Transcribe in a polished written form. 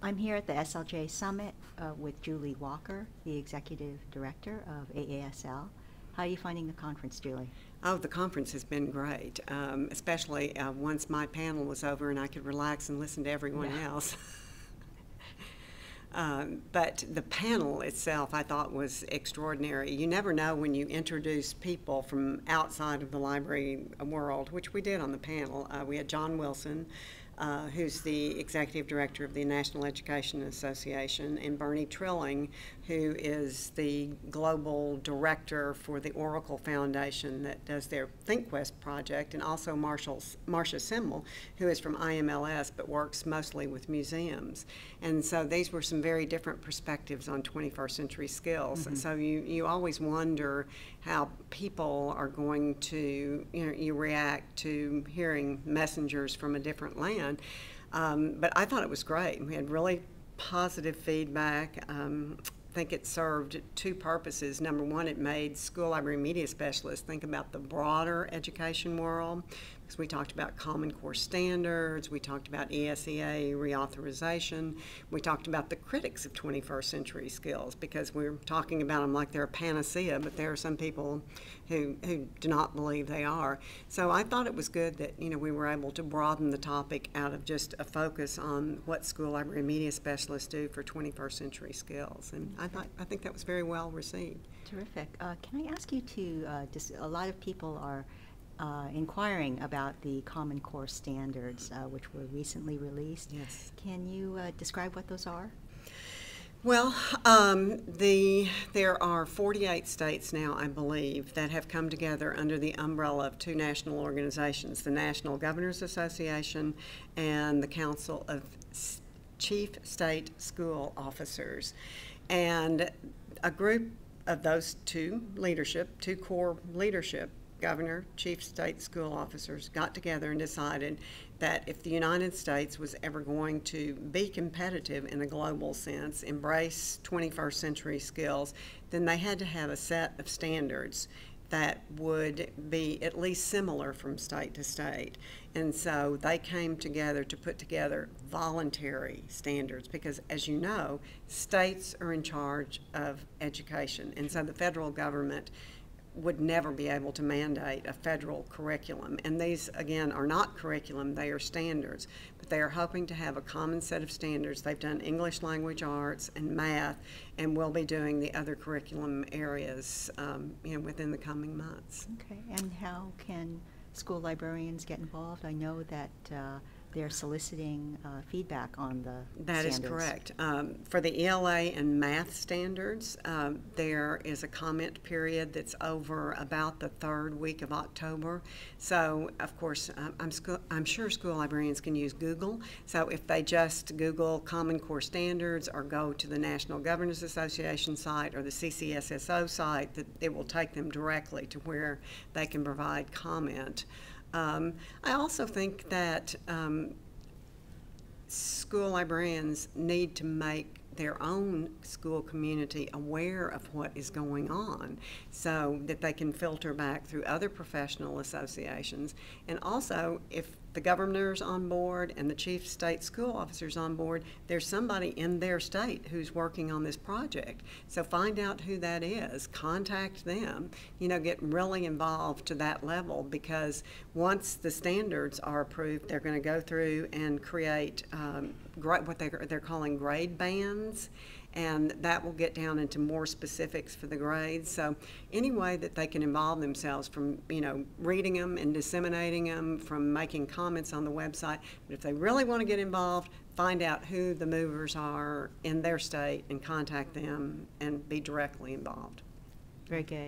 I'm here at the SLJ Summit with Julie Walker, the Executive Director of AASL. How are you finding the conference, Julie? Oh, the conference has been great, especially once my panel was over and I could relax and listen to everyone else. But the panel itself, I thought, was extraordinary. You never know when you introduce people from outside of the library world, which we did on the panel. We had John Wilson, who's the Executive Director of the National Education Association, and Bernie Trilling, who is the Global Director for the Oracle Foundation that does their ThinkQuest project, and also Marcia Simmel, who is from IMLS but works mostly with museums. And so these were some very different perspectives on 21st century skills. Mm-hmm. So you always wonder how people are going to, you react to hearing messengers from a different land. But I thought it was great. We had really positive feedback. I think it served two purposes. Number one, it made school library media specialists think about the broader education world, because we talked about Common Core standards, we talked about ESEA reauthorization, we talked about the critics of 21st century skills, because we're talking about them like they're a panacea, but there are some people who do not believe they are. So I thought it was good that we were able to broaden the topic out of just a focus on what school library media specialists do for 21st century skills, and I think that was very well received. Terrific. Can I ask you to, a lot of people are inquiring about the Common Core standards, which were recently released. Yes. Can you describe what those are? Well, there are 48 states now, I believe, that have come together under the umbrella of two national organizations, the National Governors Association and the Council of Chief State School Officers. And a group of those two core leadership, governor, chief state school officers, got together and decided that if the United States was ever going to be competitive in a global sense, embrace 21st century skills, then they had to have a set of standards that would be at least similar from state to state. And so they came together to put together voluntary standards, because as you know, states are in charge of education, and so the federal government would never be able to mandate a federal curriculum. And these, again, are not curriculum, they are standards. But they are hoping to have a common set of standards. They've done English language arts and math, and will be doing the other curriculum areas within the coming months. Okay, and how can school librarians get involved? I know that they're soliciting feedback on the That standards. is correct. For the ELA and math standards, there is a comment period that's over about the third week of October. So, of course, I'm sure school librarians can use Google. So if they just Google Common Core Standards or go to the National Governors Association site or the CCSSO site, it will take them directly to where they can provide comment. I also think that school librarians need to make their own school community aware of what is going on, so that they can filter back through other professional associations. And also, if the governor's on board and the chief state school officer's on board, there's somebody in their state who's working on this project. So find out who that is, contact them, get really involved to that level, because once the standards are approved, they're going to go through and create what they're calling grade bands, and that will get down into more specifics for the grades. So any way that they can involve themselves, from reading them and disseminating them, from making comments on the website. But if they really want to get involved, find out who the movers are in their state and contact them and be directly involved. Very good.